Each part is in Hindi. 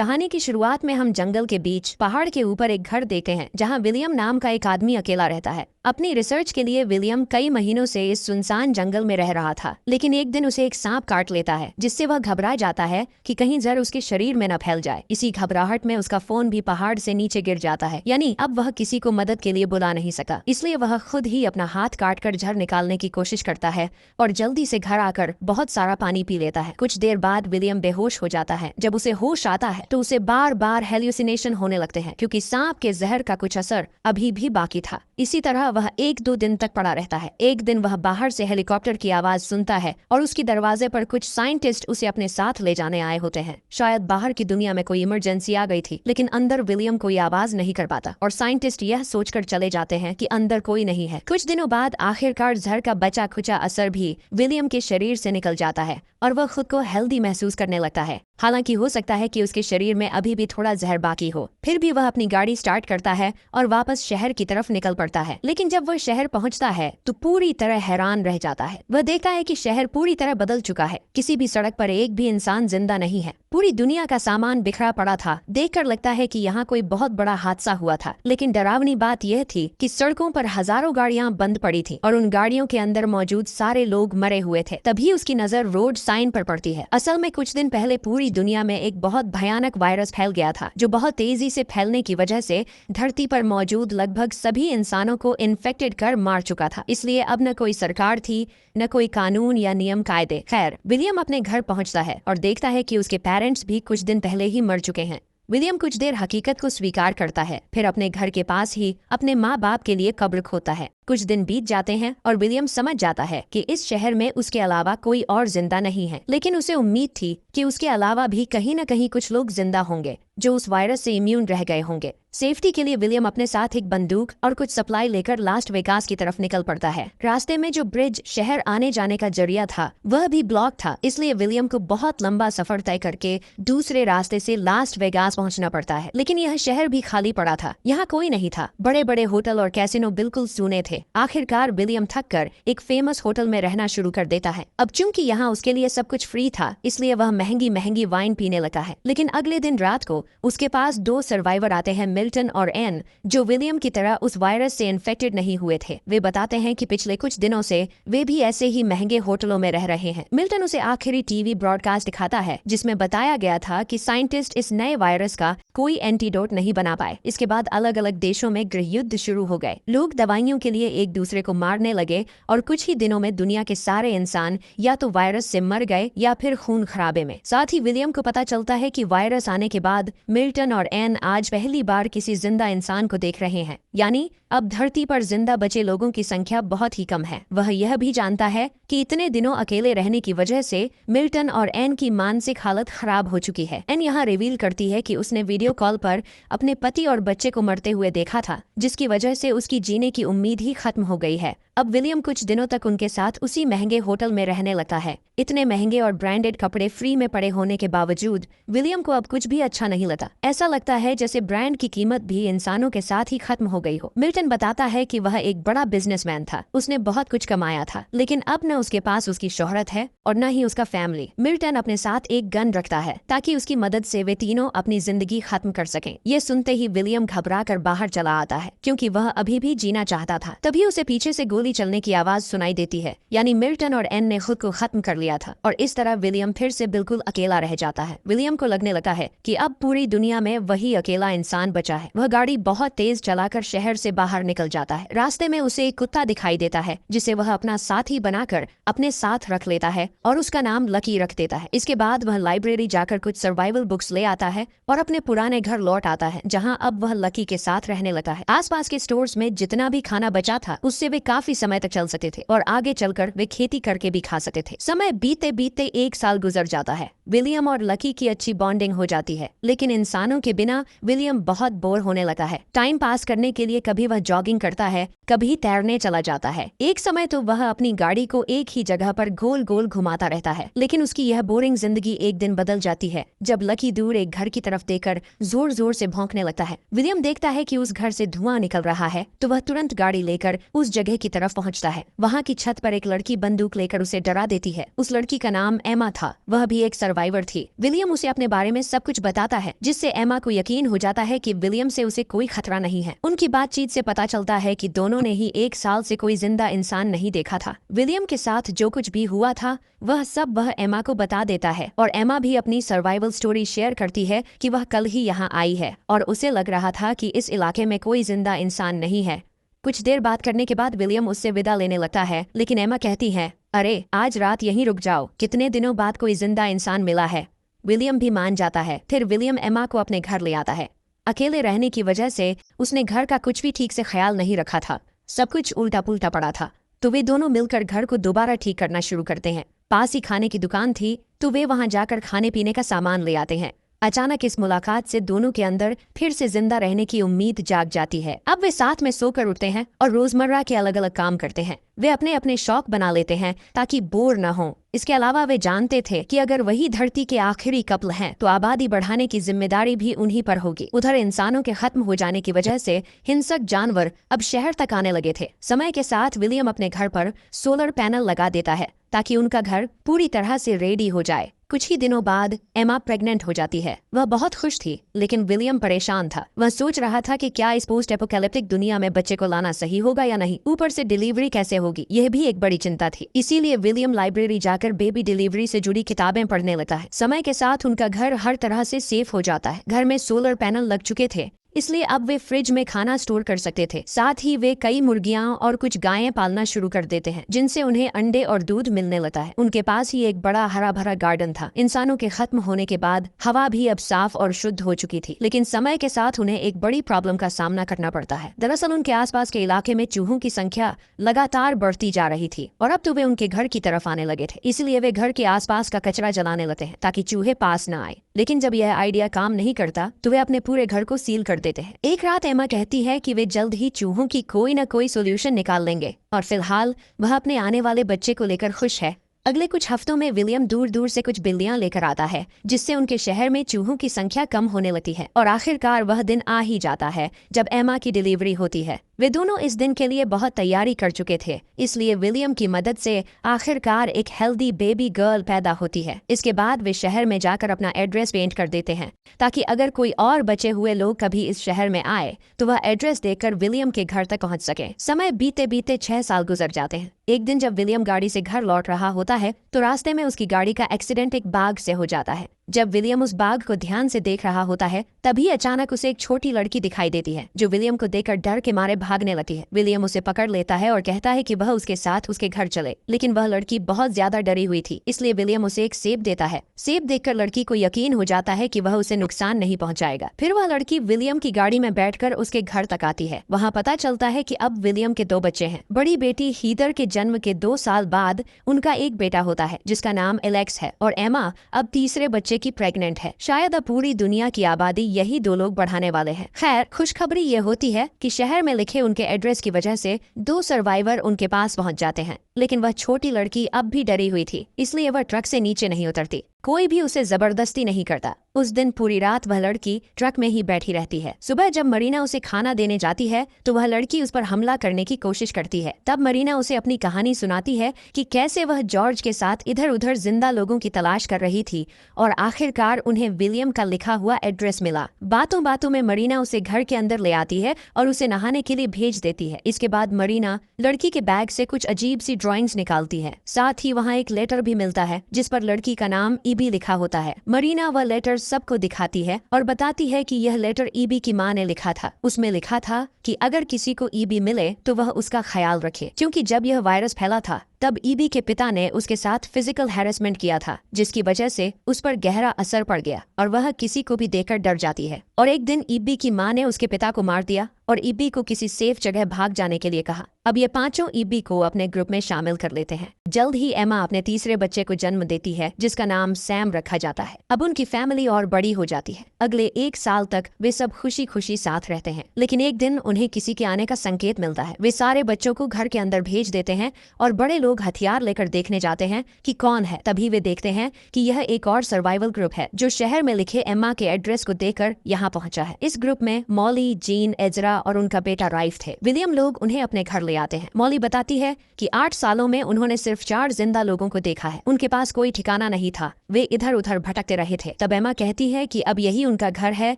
कहानी की शुरुआत में हम जंगल के बीच पहाड़ के ऊपर एक घर देखते हैं जहां विलियम नाम का एक आदमी अकेला रहता है। अपनी रिसर्च के लिए विलियम कई महीनों से इस सुनसान जंगल में रह रहा था, लेकिन एक दिन उसे एक सांप काट लेता है, जिससे वह घबरा जाता है कि कहीं जहर उसके शरीर में न फैल जाए। इसी घबराहट में उसका फोन भी पहाड़ से नीचे गिर जाता है, यानी अब वह किसी को मदद के लिए बुला नहीं सका। इसलिए वह खुद ही अपना हाथ काटकर जहर निकालने की कोशिश करता है और जल्दी से घर आकर बहुत सारा पानी पी लेता है। कुछ देर बाद विलियम बेहोश हो जाता है। जब उसे होश आता है तो उसे बार बार हेल्यूसिनेशन होने लगते हैं, क्योंकि सांप के जहर का कुछ असर अभी भी बाकी था। इसी तरह वह 1-2 दिन तक पड़ा रहता है। एक दिन वह बाहर से हेलीकॉप्टर की आवाज सुनता है और उसके दरवाजे पर कुछ साइंटिस्ट उसे अपने साथ ले जाने आए होते हैं। शायद बाहर की दुनिया में कोई इमरजेंसी आ गई थी, लेकिन अंदर विलियम कोई आवाज नहीं कर पाता और साइंटिस्ट यह सोचकर चले जाते हैं कि अंदर कोई नहीं है। कुछ दिनों बाद आखिरकार जहर का बचा खुचा असर भी विलियम के शरीर से निकल जाता है और वह खुद को हेल्दी महसूस करने लगता है। हालांकि हो सकता है कि उसके शरीर में अभी भी थोड़ा जहर बाकी हो। फिर भी वह अपनी गाड़ी स्टार्ट करता है और वापस शहर की तरफ निकल पड़ता है। लेकिन जब वह शहर पहुंचता है तो पूरी तरह हैरान रह जाता है। वह देखता है कि शहर पूरी तरह बदल चुका है। किसी भी सड़क पर एक भी इंसान जिंदा नहीं है। पूरी दुनिया का सामान बिखरा पड़ा था। देखकर लगता है कि यहाँ कोई बहुत बड़ा हादसा हुआ था। लेकिन डरावनी बात यह थी कि सड़कों पर हजारों गाड़ियां बंद पड़ी थी और उन गाड़ियों के अंदर मौजूद सारे लोग मरे हुए थे। तभी उसकी नजर रोड साइन पर पड़ती है। असल में कुछ दिन पहले पूरी दुनिया में एक बहुत भयानक वायरस फैल गया था, जो बहुत तेजी से फैलने की वजह से धरती पर मौजूद लगभग सभी इंसानों को इन्फेक्टेड कर मार चुका था। इसलिए अब न कोई सरकार थी, न कोई कानून या नियम कायदे। खैर, विलियम अपने घर पहुंचता है और देखता है कि उसके पेरेंट्स भी कुछ दिन पहले ही मर चुके हैं। विलियम कुछ देर हकीकत को स्वीकार करता है, फिर अपने घर के पास ही अपने माँ बाप के लिए कब्र खोदता है। कुछ दिन बीत जाते हैं और विलियम समझ जाता है कि इस शहर में उसके अलावा कोई और जिंदा नहीं है। लेकिन उसे उम्मीद थी कि उसके अलावा भी कहीं न कहीं कुछ लोग जिंदा होंगे जो उस वायरस से इम्यून रह गए होंगे। सेफ्टी के लिए विलियम अपने साथ एक बंदूक और कुछ सप्लाई लेकर लास्ट वेगास की तरफ निकल पड़ता है। रास्ते में जो ब्रिज शहर आने जाने का जरिया था वह भी ब्लॉक था, इसलिए विलियम को बहुत लंबा सफर तय करके दूसरे रास्ते से लास्ट वेगास पहुंचना पड़ता है। लेकिन यह शहर भी खाली पड़ा था। यहाँ कोई नहीं था। बड़े बड़े होटल और कैसीनो बिल्कुल सूने थे। आखिरकार विलियम थककर एक फेमस होटल में रहना शुरू कर देता है। अब चूंकि यहाँ उसके लिए सब कुछ फ्री था, इसलिए वह महंगी महंगी वाइन पीने लगा है। लेकिन अगले दिन रात को उसके पास 2 सर्वाइवर आते हैं, मिल्टन और एन, जो विलियम की तरह उस वायरस से इन्फेक्टेड नहीं हुए थे। वे बताते हैं कि पिछले कुछ दिनों से वे भी ऐसे ही महंगे होटलों में रह रहे हैं। मिल्टन उसे आखिरी टीवी ब्रॉडकास्ट दिखाता है जिसमें बताया गया था कि साइंटिस्ट इस नए वायरस का कोई एंटीडोट नहीं बना पाए। इसके बाद अलग अलग देशों में गृह युद्ध शुरू हो गए। लोग दवाइयों के लिए एक दूसरे को मारने लगे और कुछ ही दिनों में दुनिया के सारे इंसान या तो वायरस से मर गए या फिर खून खराबे में। साथ ही विलियम को पता चलता है कि वायरस आने के बाद मिल्टन और एन आज पहली बार किसी जिंदा इंसान को देख रहे हैं, यानी अब धरती पर जिंदा बचे लोगों की संख्या बहुत ही कम है। वह यह भी जानता है कि इतने दिनों अकेले रहने की वजह से मिल्टन और एन की मानसिक हालत खराब हो चुकी है। एन यहाँ रिवील करती है कि उसने वीडियो कॉल पर अपने पति और बच्चे को मरते हुए देखा था, जिसकी वजह से उसकी जीने की उम्मीद ही खत्म हो गई है। अब विलियम कुछ दिनों तक उनके साथ उसी महंगे होटल में रहने लगता है। इतने महंगे और ब्रांडेड कपड़े फ्री में पड़े होने के बावजूद विलियम को अब कुछ भी अच्छा नहीं लगता। ऐसा लगता है जैसे ब्रांड की कीमत भी इंसानों के साथ ही खत्म हो गई हो। मिल्टन बताता है कि वह एक बड़ा बिजनेसमैन था, उसने बहुत कुछ कमाया था, लेकिन अब न उसके पास उसकी शोहरत है और न ही उसका फैमिली। मिल्टन अपने साथ एक गन रखता है ताकि उसकी मदद से वे तीनों अपनी जिंदगी खत्म कर सकें। ये सुनते ही विलियम घबरा कर बाहर चला आता है, क्योंकि वह अभी भी जीना चाहता था। तभी उसे पीछे से गोली चलने की आवाज सुनाई देती है, यानी मिल्टन और एन ने खुद को खत्म कर लिया था और इस तरह विलियम फिर से बिल्कुल अकेला रह जाता है। विलियम को लगने लगता है कि अब पूरी दुनिया में वही अकेला इंसान बचा है। वह गाड़ी बहुत तेज चलाकर शहर से बाहर निकल जाता है। रास्ते में उसे एक कुत्ता दिखाई देता है जिसे वह अपना साथी बनाकर अपने साथ रख लेता है और उसका नाम लकी रख देता है। इसके बाद वह लाइब्रेरी जाकर कुछ सर्वाइवल बुक्स ले आता है और अपने पुराने घर लौट आता है, जहाँ अब वह लकी के साथ रहने लगा है। आसपास के स्टोर्स में जितना भी खाना बचा था उससे वे काफी समय तक चल सकते थे और आगे चलकर वे खेती करके भी खा सकते थे। समय बीते बीते 1 साल गुजर जाता है। विलियम और लकी की अच्छी बॉन्डिंग हो जाती है, लेकिन इंसानों के बिना विलियम बहुत बोर होने लगा है। टाइम पास करने के लिए कभी वह जॉगिंग करता है, कभी तैरने चला जाता है। एक समय तो वह अपनी गाड़ी को एक ही जगह पर गोल गोल घुमाता रहता है। लेकिन उसकी यह बोरिंग जिंदगी एक दिन बदल जाती है जब लकी दूर एक घर की तरफ देखकर जोर जोर से भौंकने लगता है। विलियम देखता है कि उस घर से धुआं निकल रहा है, तो वह तुरंत गाड़ी लेकर उस जगह की तरफ पहुंचता है। वहां की छत पर एक लड़की बंदूक लेकर उसे डरा देती है। उस लड़की का नाम एमा था, वह भी एक सर्वाइवर थी। विलियम उसे अपने बारे में सब कुछ बताता है, जिससे एमा को यकीन हो जाता है कि विलियम से उसे कोई खतरा नहीं है। उनकी बातचीत से पता चलता है कि दोनों ने ही 1 साल से कोई जिंदा इंसान नहीं देखा था। विलियम के साथ जो कुछ भी हुआ था वह सब वह एमा को बता देता है और एमा भी अपनी सर्वाइवल स्टोरी शेयर करती है कि वह कल ही यहाँ आई है और उसे लग रहा था कि इस इलाके में कोई जिंदा इंसान नहीं है। कुछ देर बात करने के बाद विलियम उससे विदा लेने लगता है, लेकिन एमा कहती है, अरे आज रात यहीं रुक जाओ, कितने दिनों बाद कोई जिंदा इंसान मिला है। विलियम भी मान जाता है। फिर विलियम एमा को अपने घर ले आता है। अकेले रहने की वजह से उसने घर का कुछ भी ठीक से ख्याल नहीं रखा था, सब कुछ उल्टा पुल्टा पड़ा था। तो वे दोनों मिलकर घर को दोबारा ठीक करना शुरू करते हैं। पास ही खाने की दुकान थी, तो वे वहां जाकर खाने पीने का सामान ले आते हैं। अचानक इस मुलाकात से दोनों के अंदर फिर से जिंदा रहने की उम्मीद जाग जाती है। अब वे साथ में सोकर उठते हैं और रोजमर्रा के अलग अलग काम करते हैं। वे अपने अपने शौक बना लेते हैं ताकि बोर न हो। इसके अलावा वे जानते थे कि अगर वही धरती के आखिरी कपल हैं, तो आबादी बढ़ाने की जिम्मेदारी भी उन्हीं पर होगी। उधर इंसानों के खत्म हो जाने की वजह से हिंसक जानवर अब शहर तक आने लगे थे। समय के साथ विलियम अपने घर पर सोलर पैनल लगा देता है ताकि उनका घर पूरी तरह से रेडी हो जाए। कुछ ही दिनों बाद एमा प्रेग्नेंट हो जाती है। वह बहुत खुश थी, लेकिन विलियम परेशान था। वह सोच रहा था कि क्या इस पोस्ट एपोकैलिप्टिक दुनिया में बच्चे को लाना सही होगा या नहीं। ऊपर से डिलीवरी कैसे होगी, यह भी एक बड़ी चिंता थी। इसीलिए विलियम लाइब्रेरी जाकर बेबी डिलीवरी से जुड़ी किताबें पढ़ने लगता है। समय के साथ उनका घर हर तरह से सेफ हो जाता है। घर में सोलर पैनल लग चुके थे, इसलिए अब वे फ्रिज में खाना स्टोर कर सकते थे। साथ ही वे कई मुर्गियां और कुछ गायें पालना शुरू कर देते हैं, जिनसे उन्हें अंडे और दूध मिलने लगता है। उनके पास ही एक बड़ा हरा भरा गार्डन था। इंसानों के खत्म होने के बाद हवा भी अब साफ और शुद्ध हो चुकी थी, लेकिन समय के साथ उन्हें एक बड़ी प्रॉब्लम का सामना करना पड़ता है। दरअसल उनके आसपास के इलाके में चूहों की संख्या लगातार बढ़ती जा रही थी और अब तो वे उनके घर की तरफ आने लगे थे। इसलिए वे घर के आसपास का कचरा जलाने लगते हैं ताकि चूहे पास न आए। लेकिन जब यह आइडिया काम नहीं करता तो वे अपने पूरे घर को सील कर देते हैं। एक रात एमा कहती है कि वे जल्द ही चूहों की कोई न कोई सोल्यूशन निकाल लेंगे और फिलहाल वह अपने आने वाले बच्चे को लेकर खुश है। अगले कुछ हफ्तों में विलियम दूर दूर से कुछ बिल्लियां लेकर आता है, जिससे उनके शहर में चूहों की संख्या कम होने लगती है। और आखिरकार वह दिन आ ही जाता है जब एमा की डिलीवरी होती है। वे दोनों इस दिन के लिए बहुत तैयारी कर चुके थे, इसलिए विलियम की मदद से आखिरकार एक हेल्दी बेबी गर्ल पैदा होती है। इसके बाद वे शहर में जाकर अपना एड्रेस पेंट कर देते हैं, ताकि अगर कोई और बचे हुए लोग कभी इस शहर में आए तो वह एड्रेस देखकर विलियम के घर तक पहुंच सके। समय बीते बीते 6 साल गुजर जाते हैं। एक दिन जब विलियम गाड़ी से घर लौट रहा होता है तो रास्ते में उसकी गाड़ी का एक्सीडेंट एक बाघ से हो जाता है। जब विलियम उस बाघ को ध्यान से देख रहा होता है, तभी अचानक उसे एक छोटी लड़की दिखाई देती है, जो विलियम को देखकर डर के मारे भागने लगती है। विलियम उसे पकड़ लेता है और कहता है कि वह उसके साथ उसके घर चले, लेकिन वह लड़की बहुत ज्यादा डरी हुई थी, इसलिए विलियम उसे एक सेब देता है। सेब देखकर लड़की को यकीन हो जाता है कि वह उसे नुकसान नहीं पहुंचाएगा। फिर वह लड़की विलियम की गाड़ी में बैठकर उसके घर तक आती है। वहाँ पता चलता है कि अब विलियम के 2 बच्चे हैं। बड़ी बेटी हीदर के जन्म के 2 साल बाद उनका एक बेटा होता है, जिसका नाम एलेक्स है, और एमा अब तीसरे बच्चे की प्रेग्नेंट है। शायद अब पूरी दुनिया की आबादी यही 2 लोग बढ़ाने वाले हैं। खैर, खुशखबरी ये होती है कि शहर में लिखे उनके एड्रेस की वजह से 2 सर्वाइवर उनके पास पहुंच जाते हैं, लेकिन वह छोटी लड़की अब भी डरी हुई थी, इसलिए वह ट्रक से नीचे नहीं उतरती। कोई भी उसे जबरदस्ती नहीं करता। उस दिन पूरी रात वह लड़की ट्रक में ही बैठी रहती है। सुबह जब मरीना उसे खाना देने जाती है तो वह लड़की उस पर हमला करने की कोशिश करती है। तब मरीना उसे अपनी कहानी सुनाती है कि कैसे वह जॉर्ज के साथ इधर उधर जिंदा लोगों की तलाश कर रही थी और आखिरकार उन्हें विलियम का लिखा हुआ एड्रेस मिला। बातों बातों में मरीना उसे घर के अंदर ले आती है और उसे नहाने के लिए भेज देती है। इसके बाद मरीना लड़की के बैग से कुछ अजीब सी ड्राइंग्स निकालती है। साथ ही वहाँ एक लेटर भी मिलता है जिस पर लड़की का नाम ईबी लिखा होता है। मरीना वह लेटर सबको दिखाती है और बताती है कि यह लेटर ईबी की माँ ने लिखा था। उसमें लिखा था कि अगर किसी को ईबी मिले तो वह उसका ख्याल रखे, क्योंकि जब यह वायरस फैला था तब ईबी के पिता ने उसके साथ फिजिकल हैरेसमेंट किया था, जिसकी वजह से उस पर गहरा असर पड़ गया और वह किसी को भी देखकर डर जाती है। और एक दिन ईबी की माँ ने उसके पिता को मार दिया और ईबी को किसी सेफ जगह भाग जाने के लिए कहा। अब ये 5 ईबी को अपने ग्रुप में शामिल कर लेते हैं। जल्द ही एमा अपने तीसरे बच्चे को जन्म देती है जिसका नाम सैम रखा जाता है। अब उनकी फैमिली और बड़ी हो जाती है। अगले 1 साल तक वे सब खुशी खुशी साथ रहते हैं, लेकिन एक दिन उन्हें किसी के आने का संकेत मिलता है। वे सारे बच्चों को घर के अंदर भेज देते हैं और बड़े लोग हथियार लेकर देखने जाते हैं कि कौन है। तभी वे देखते हैं कि यह एक और सर्वाइवल ग्रुप है जो शहर में लिखे एम्मा के एड्रेस को देखकर यहाँ पहुंचा है। इस ग्रुप में मॉली, जीन, एजरा और उनका बेटा राइफ थे। विलियम लोग उन्हें अपने घर ले आते हैं। मॉली बताती है कि 8 सालों में उन्होंने सिर्फ 4 जिंदा लोगों को देखा है। उनके पास कोई ठिकाना नहीं था, वे इधर उधर भटकते रहे थे। तब एम्मा कहती है कि अब यही उनका घर है,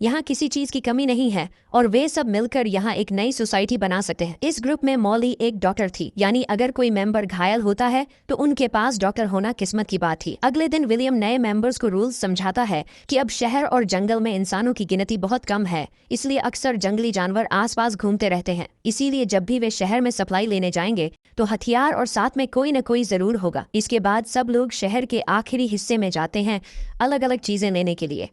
यहाँ किसी चीज की कमी नहीं है और वे सब मिलकर यहाँ एक नई सोसाइटी बना सकते हैं। इस ग्रुप में मॉली एक डॉक्टर थी, यानी अगर कोई मेंबर घायल होता है तो उनके पास डॉक्टर होना किस्मत की बात थी। अगले दिन विलियम नए मेंबर्स को रूल्स समझाता है कि अब शहर और जंगल में इंसानों की गिनती बहुत कम है, इसलिए अक्सर जंगली जानवर आसपास घूमते रहते हैं। इसीलिए जब भी वे शहर में सप्लाई लेने जाएंगे तो हथियार और साथ में कोई न कोई जरूर होगा। इसके बाद सब लोग शहर के आखिरी हिस्से में जाते हैं अलग अलग चीजें लेने के लिए।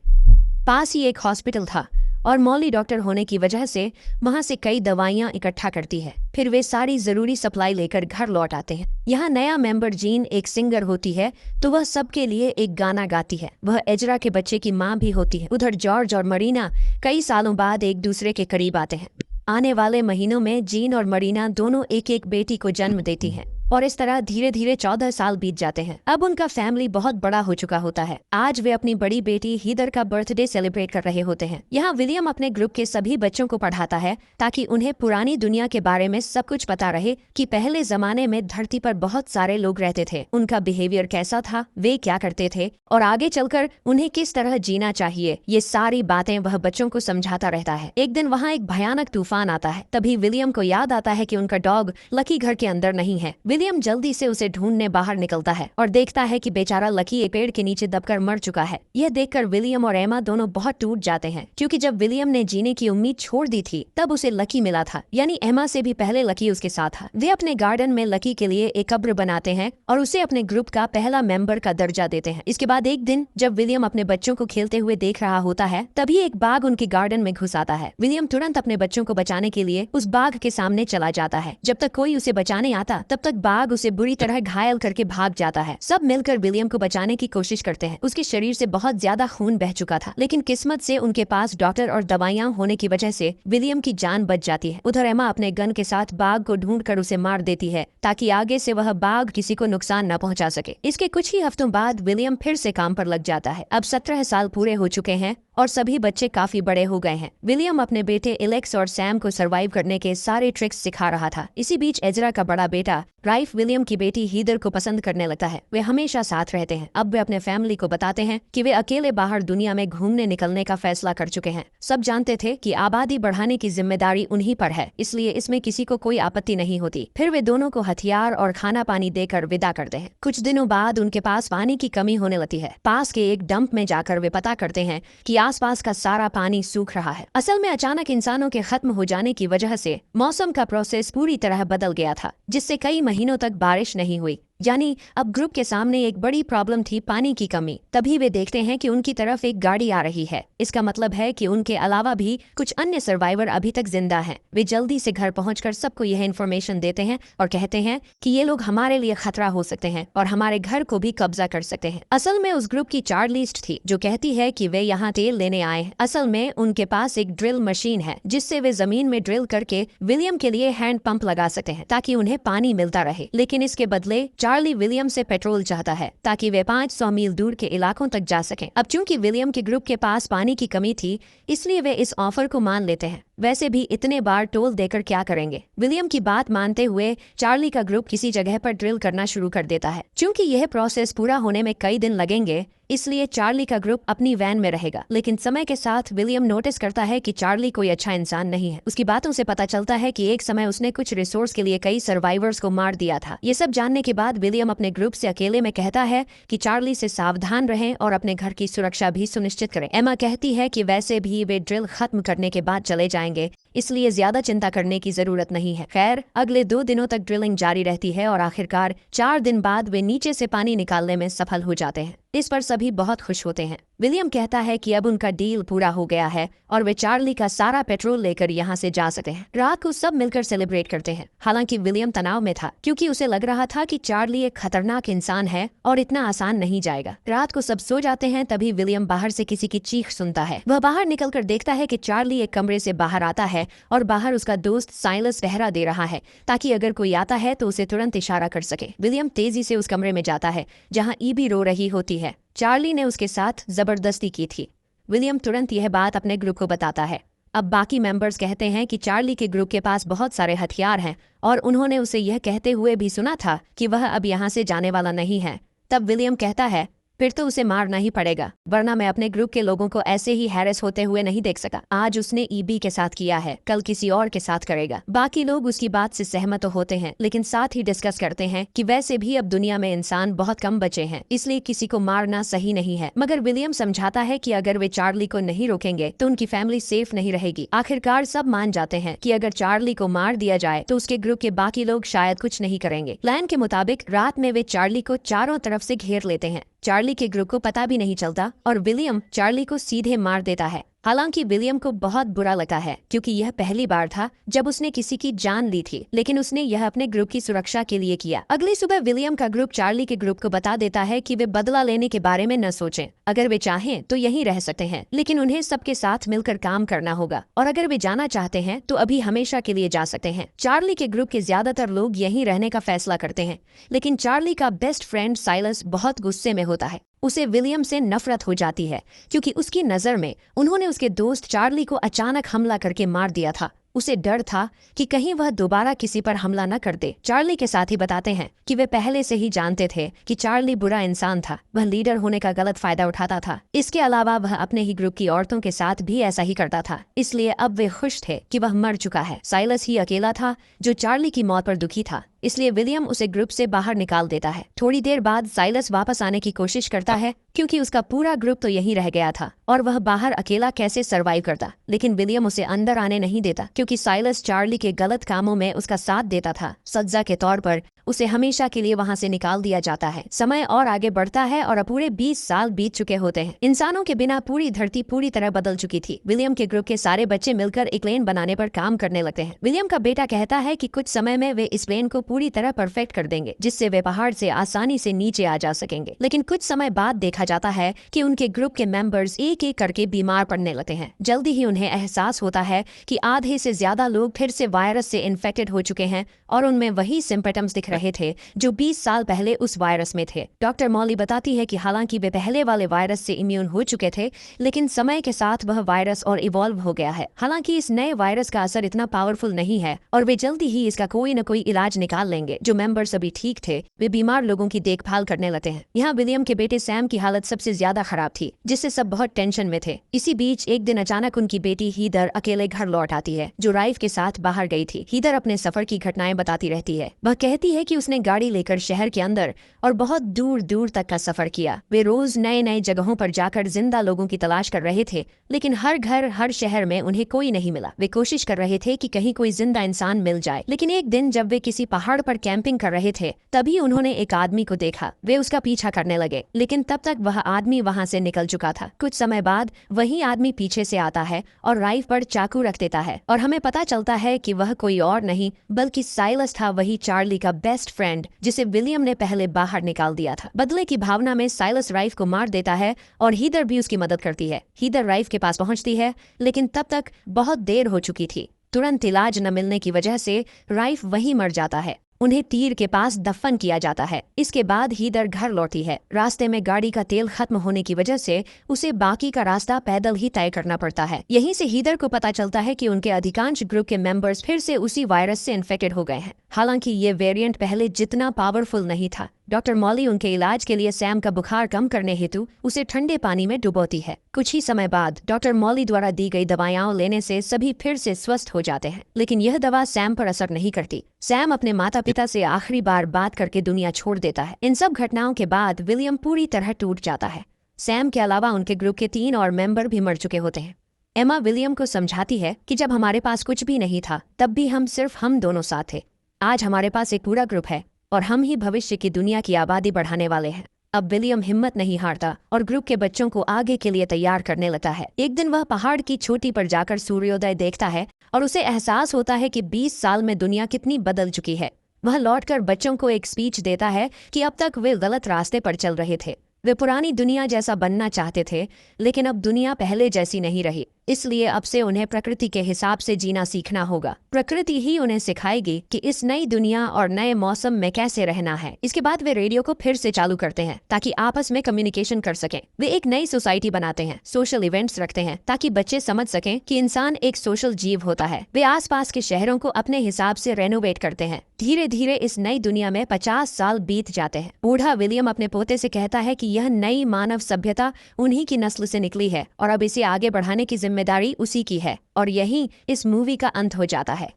पास ही एक हॉस्पिटल था और मॉली डॉक्टर होने की वजह से वहां से कई दवाइयां इकट्ठा करती है। फिर वे सारी जरूरी सप्लाई लेकर घर लौट आते हैं। यहाँ नया मेंबर जीन एक सिंगर होती है तो वह सबके लिए एक गाना गाती है। वह एजरा के बच्चे की माँ भी होती है। उधर जॉर्ज और मरीना कई सालों बाद एक दूसरे के करीब आते हैं। आने वाले महीनों में जीन और मरीना दोनों एक एक बेटी को जन्म देती हैं और इस तरह धीरे धीरे 14 साल बीत जाते हैं। अब उनका फैमिली बहुत बड़ा हो चुका होता है। आज वे अपनी बड़ी बेटी हीदर का बर्थडे सेलिब्रेट कर रहे होते हैं। यहाँ विलियम अपने ग्रुप के सभी बच्चों को पढ़ाता है ताकि उन्हें पुरानी दुनिया के बारे में सब कुछ पता रहे कि पहले जमाने में धरती पर बहुत सारे लोग रहते थे, उनका बिहेवियर कैसा था, वे क्या करते थे और आगे चलकर उन्हें किस तरह जीना चाहिए। ये सारी बातें वह बच्चों को समझाता रहता है। एक दिन वहाँ एक भयानक तूफान आता है। तभी विलियम को याद आता है कि उनका डॉग लकी घर के अंदर नहीं है। विलियम जल्दी से उसे ढूंढने बाहर निकलता है और देखता है कि बेचारा लकी एक पेड़ के नीचे दबकर मर चुका है। यह देखकर विलियम और एमा दोनों बहुत टूट जाते हैं, क्योंकि जब विलियम ने जीने की उम्मीद छोड़ दी थी तब उसे लकी मिला था, यानी एमा से भी पहले लकी उसके साथ था। वे अपने गार्डन में लकी के लिए एक कब्र बनाते हैं और उसे अपने ग्रुप का पहला मेंबर का दर्जा देते हैं। इसके बाद एक दिन जब विलियम अपने बच्चों को खेलते हुए देख रहा होता है तभी एक बाघ उनके गार्डन में घुस आता है। विलियम तुरंत अपने बच्चों को बचाने के लिए उस बाघ के सामने चला जाता है। जब तक कोई उसे बचाने आता तब तक बाघ उसे बुरी तरह घायल करके भाग जाता है। सब मिलकर विलियम को बचाने की कोशिश करते हैं। उसके शरीर से बहुत ज्यादा खून बह चुका था, लेकिन किस्मत से उनके पास डॉक्टर और दवाइयां होने की वजह से विलियम की जान बच जाती है। उधर एमा अपने गन के साथ बाघ को ढूंढकर उसे मार देती है ताकि आगे से वह बाघ किसी को नुकसान न पहुंचा सके। इसके कुछ ही हफ्तों बाद विलियम फिर से काम पर लग जाता है। अब 17 साल पूरे हो चुके हैं और सभी बच्चे काफी बड़े हो गए हैं। विलियम अपने बेटे एलेक्स और सैम को सरवाइव करने के सारे ट्रिक्स सिखा रहा था। इसी बीच एजरा का बड़ा बेटा राइफ विलियम की बेटी हीदर को पसंद करने लगता है। वे हमेशा साथ रहते हैं। अब वे अपने फैमिली को बताते हैं कि वे अकेले बाहर दुनिया में घूमने निकलने का फैसला कर चुके हैं। सब जानते थे कि आबादी बढ़ाने की जिम्मेदारी उन्हीं पर है, इसलिए इसमें किसी को कोई आपत्ति नहीं होती। फिर वे दोनों को हथियार और खाना पानी देकर विदा करते हैं। कुछ दिनों बाद उनके पास पानी की कमी होने लगती है। पास के एक डंप में जाकर वे पता करते हैं कि आसपास का सारा पानी सूख रहा है। असल में अचानक इंसानों के खत्म हो जाने की वजह से मौसम का प्रोसेस पूरी तरह बदल गया था, जिससे कई महीनों तक बारिश नहीं हुई। यानी अब ग्रुप के सामने एक बड़ी प्रॉब्लम थी, पानी की कमी। तभी वे देखते हैं कि उनकी तरफ एक गाड़ी आ रही है। इसका मतलब है कि उनके अलावा भी कुछ अन्य सर्वाइवर अभी तक जिंदा हैं। वे जल्दी से घर पहुंचकर सबको यह इन्फॉर्मेशन देते हैं और कहते हैं कि ये लोग हमारे लिए खतरा हो सकते हैं और हमारे घर को भी कब्जा कर सकते हैं। असल में उस ग्रुप की चार्लिस्ट थी जो कहती है कि वे यहाँ तेल लेने आए हैं। असल में उनके पास एक ड्रिल मशीन है जिससे वे जमीन में ड्रिल करके विलियम के लिए हैंड पंप लगा सकते हैं ताकि उन्हें पानी मिलता रहे। लेकिन इसके बदले चार्ली विलियम से पेट्रोल चाहता है ताकि वे 500 मील दूर के इलाकों तक जा सकें। अब चूंकि विलियम के ग्रुप के पास पानी की कमी थी, इसलिए वे इस ऑफर को मान लेते हैं। वैसे भी इतने बार टोल देकर क्या करेंगे। विलियम की बात मानते हुए चार्ली का ग्रुप किसी जगह पर ड्रिल करना शुरू कर देता है। चूंकि यह प्रोसेस पूरा होने में कई दिन लगेंगे, इसलिए चार्ली का ग्रुप अपनी वैन में रहेगा। लेकिन समय के साथ विलियम नोटिस करता है कि चार्ली कोई अच्छा इंसान नहीं है। उसकी बातों से पता चलता है कि एक समय उसने कुछ रिसोर्स के लिए कई सर्वाइवर्स को मार दिया था। ये सब जानने के बाद विलियम अपने ग्रुप से अकेले में कहता है कि चार्ली से सावधान रहें और अपने घर की सुरक्षा भी सुनिश्चित करें। एमा कहती है कि वैसे भी वे ड्रिल खत्म करने के बाद चले जाएंगे, इसलिए ज्यादा चिंता करने की जरूरत नहीं है। खैर, अगले 2 दिनों तक ड्रिलिंग जारी रहती है और आखिरकार 4 दिन बाद वे नीचे से पानी निकालने में सफल हो जाते हैं। इस पर सभी बहुत खुश होते हैं। विलियम कहता है कि अब उनका डील पूरा हो गया है और वे चार्ली का सारा पेट्रोल लेकर यहाँ से जा सकते हैं। रात को सब मिलकर सेलिब्रेट करते हैं। हालांकि विलियम तनाव में था क्योंकि उसे लग रहा था कि चार्ली एक खतरनाक इंसान है और इतना आसान नहीं जाएगा। रात को सब सो जाते हैं, तभी विलियम बाहर से किसी की चीख सुनता है। वह बाहर निकलकर देखता है कि चार्ली एक कमरे से बाहर आता है और बाहर उसका दोस्त साइलस पहरा दे रहा है ताकि अगर कोई आता है तो उसे तुरंत इशारा कर सके। विलियम तेजी से उस कमरे में जाता है जहाँ ईबी रो रही होती है। चार्ली ने उसके साथ जबरदस्ती की थी। विलियम तुरंत यह बात अपने ग्रुप को बताता है। अब बाकी मेंबर्स कहते हैं कि चार्ली के ग्रुप के पास बहुत सारे हथियार हैं और उन्होंने उसे यह कहते हुए भी सुना था कि वह अब यहाँ से जाने वाला नहीं है। तब विलियम कहता है, फिर तो उसे मारना ही पड़ेगा, वरना मैं अपने ग्रुप के लोगों को ऐसे ही हैरेस होते हुए नहीं देख सका। आज उसने ईबी के साथ किया है, कल किसी और के साथ करेगा। बाकी लोग उसकी बात से सहमत तो होते हैं, लेकिन साथ ही डिस्कस करते हैं कि वैसे भी अब दुनिया में इंसान बहुत कम बचे हैं, इसलिए किसी को मारना सही नहीं है। मगर विलियम समझाता है कि अगर वे चार्ली को नहीं रोकेंगे तो उनकी फैमिली सेफ नहीं रहेगी। आखिरकार सब मान जाते हैं कि अगर चार्ली को मार दिया जाए तो उसके ग्रुप के बाकी लोग शायद कुछ नहीं करेंगे। प्लान के मुताबिक रात में वे चार्ली को चारों तरफ से घेर लेते हैं। चार्ली के ग्रुप को पता भी नहीं चलता और विलियम चार्ली को सीधे मार देता है। हालांकि विलियम को बहुत बुरा लगा है क्योंकि यह पहली बार था जब उसने किसी की जान ली थी, लेकिन उसने यह अपने ग्रुप की सुरक्षा के लिए किया। अगली सुबह विलियम का ग्रुप चार्ली के ग्रुप को बता देता है कि वे बदला लेने के बारे में न सोचें। अगर वे चाहें तो यहीं रह सकते हैं, लेकिन उन्हें सबके साथ मिलकर काम करना होगा और अगर वे जाना चाहते हैं तो अभी हमेशा के लिए जा सकते हैं। चार्ली के ग्रुप के ज्यादातर लोग यहीं रहने का फैसला करते हैं, लेकिन चार्ली का बेस्ट फ्रेंड साइलस बहुत गुस्से में होता है। उसे विलियम से नफरत हो जाती है क्योंकि उसकी नजर में उन्होंने उसके दोस्त चार्ली को अचानक हमला करके मार दिया था। उसे डर था कि कहीं वह दोबारा किसी पर हमला न कर दे। चार्ली के साथी बताते हैं कि वे पहले से ही जानते थे कि चार्ली बुरा इंसान था, वह लीडर होने का गलत फायदा उठाता था। इसके अलावा वह अपने ही ग्रुप की औरतों के साथ भी ऐसा ही करता था, इसलिए अब वे खुश थे कि वह मर चुका है। साइलस ही अकेला था जो चार्ली की मौत पर दुखी था, इसलिए विलियम उसे ग्रुप से बाहर निकाल देता है। थोड़ी देर बाद साइलस वापस आने की कोशिश करता है क्योंकि उसका पूरा ग्रुप तो यहीं रह गया था और वह बाहर अकेला कैसे सरवाइव करता, लेकिन विलियम उसे अंदर आने नहीं देता क्योंकि साइलस चार्ली के गलत कामों में उसका साथ देता था। सजा के तौर पर उसे हमेशा के लिए वहां से निकाल दिया जाता है। समय और आगे बढ़ता है और अब पूरे 20 साल बीत चुके होते हैं। इंसानों के बिना पूरी धरती पूरी तरह बदल चुकी थी। विलियम के ग्रुप के सारे बच्चे मिलकर एक प्लेन बनाने पर काम करने लगते हैं। विलियम का बेटा कहता है कि कुछ समय में वे इस प्लेन को पूरी तरह परफेक्ट कर देंगे, जिससे वे पहाड़ से आसानी से नीचे आ जा सकेंगे। लेकिन कुछ समय बाद देखा जाता है कि उनके ग्रुप के मेंबर्स एक एक करके बीमार पड़ने लगते हैं। जल्दी ही उन्हें एहसास होता है कि आधे से ज्यादा लोग फिर से वायरस से इन्फेक्टेड हो चुके हैं और उनमें वही सिम्पटम्स दिख रहे थे जो 20 साल पहले उस वायरस में थे। डॉक्टर मॉली बताती है कि हालांकि वे पहले वाले वायरस से इम्यून हो चुके थे, लेकिन समय के साथ वह वायरस और इवॉल्व हो गया है। हालांकि इस नए वायरस का असर इतना पावरफुल नहीं है और वे जल्दी ही इसका कोई न कोई इलाज निकाल लेंगे। जो मेंबर्स अभी ठीक थे वे बीमार लोगों की देखभाल करने लगते हैं। यहाँ विलियम के बेटे सैम की हालत सबसे ज्यादा खराब थी, जिससे सब बहुत टेंशन में थे। इसी बीच एक दिन अचानक उनकी बेटी हीदर अकेले घर लौट आती है, जो राइफ के साथ बाहर गई थी। हीदर अपने सफर की घटनाएं बताती रहती है। वह कहती है कि उसने गाड़ी लेकर शहर के अंदर और बहुत दूर दूर तक का सफर किया। वे रोज नए नए जगहों पर जाकर जिंदा लोगों की तलाश कर रहे थे, लेकिन हर घर हर शहर में उन्हें कोई नहीं मिला। वे कोशिश कर रहे थे कि कहीं कोई जिंदा इंसान मिल जाए। लेकिन एक दिन जब वे किसी पहाड़ पर कैंपिंग कर रहे थे, तभी उन्होंने एक आदमी को देखा। वे उसका पीछा करने लगे, लेकिन तब तक वह आदमी वहां से निकल चुका था। कुछ समय बाद वही आदमी पीछे से आता है और राइफ पर चाकू रख देता है और हमें पता चलता है कि वह कोई और नहीं बल्कि साइलस था, वही चार्ली का बेस्ट फ्रेंड जिसे विलियम ने पहले बाहर निकाल दिया था। बदले की भावना में साइलस राइफ को मार देता है और हीदर भी उसकी मदद करती है। हीदर राइफ के पास पहुंचती है, लेकिन तब तक बहुत देर हो चुकी थी। तुरंत इलाज न मिलने की वजह से राइफ वहीं मर जाता है। उन्हें तीर के पास दफन किया जाता है। इसके बाद हीदर घर लौटी है। रास्ते में गाड़ी का तेल खत्म होने की वजह से उसे बाकी का रास्ता पैदल ही तय करना पड़ता है। यहीं से हीदर को पता चलता है कि उनके अधिकांश ग्रुप के मेंबर्स फिर से उसी वायरस से इन्फेक्टेड हो गए हैं। हालांकि ये वेरिएंट पहले जितना पावरफुल नहीं था। डॉक्टर मॉली उनके इलाज के लिए सैम का बुखार कम करने हेतु उसे ठंडे पानी में डुबोती है। कुछ ही समय बाद डॉक्टर मॉली द्वारा दी गई दवाइयां लेने से सभी फिर से स्वस्थ हो जाते हैं, लेकिन यह दवा सैम पर असर नहीं करती। सैम अपने माता पिता से आखिरी बार बात करके दुनिया छोड़ देता है। इन सब घटनाओं के बाद विलियम पूरी तरह टूट जाता है। सैम के अलावा उनके ग्रुप के 3 और मेंबर भी मर चुके होते हैं। एमा विलियम को समझाती है कि जब हमारे पास कुछ भी नहीं था तब भी सिर्फ हम दोनों साथ थे। आज हमारे पास एक पूरा ग्रुप है और हम ही भविष्य की दुनिया की आबादी बढ़ाने वाले हैं। अब विलियम हिम्मत नहीं हारता और ग्रुप के बच्चों को आगे के लिए तैयार करने लगता है। एक दिन वह पहाड़ की चोटी पर जाकर सूर्योदय देखता है और उसे एहसास होता है कि 20 साल में दुनिया कितनी बदल चुकी है। वह लौटकर बच्चों को एक स्पीच देता है कि अब तक वे गलत रास्ते पर चल रहे थे। वे पुरानी दुनिया जैसा बनना चाहते थे, लेकिन अब दुनिया पहले जैसी नहीं रही, इसलिए अब से उन्हें प्रकृति के हिसाब से जीना सीखना होगा। प्रकृति ही उन्हें सिखाएगी कि इस नई दुनिया और नए मौसम में कैसे रहना है। इसके बाद वे रेडियो को फिर से चालू करते हैं ताकि आपस में कम्युनिकेशन कर सकें। वे एक नई सोसाइटी बनाते हैं, सोशल इवेंट्स रखते हैं ताकि बच्चे समझ सकें कि इंसान एक सोशल जीव होता है। वे आसपास के शहरों को अपने हिसाब से रेनोवेट करते हैं। धीरे धीरे इस नई दुनिया में 50 साल बीत जाते हैं। बूढ़ा विलियम अपने पोते से कहता है कि यह नई मानव सभ्यता उन्हीं की नस्ल से निकली है और अब इसे आगे बढ़ाने की जिम्मेदारी उसी की है। और यही इस मूवी का अंत हो जाता है।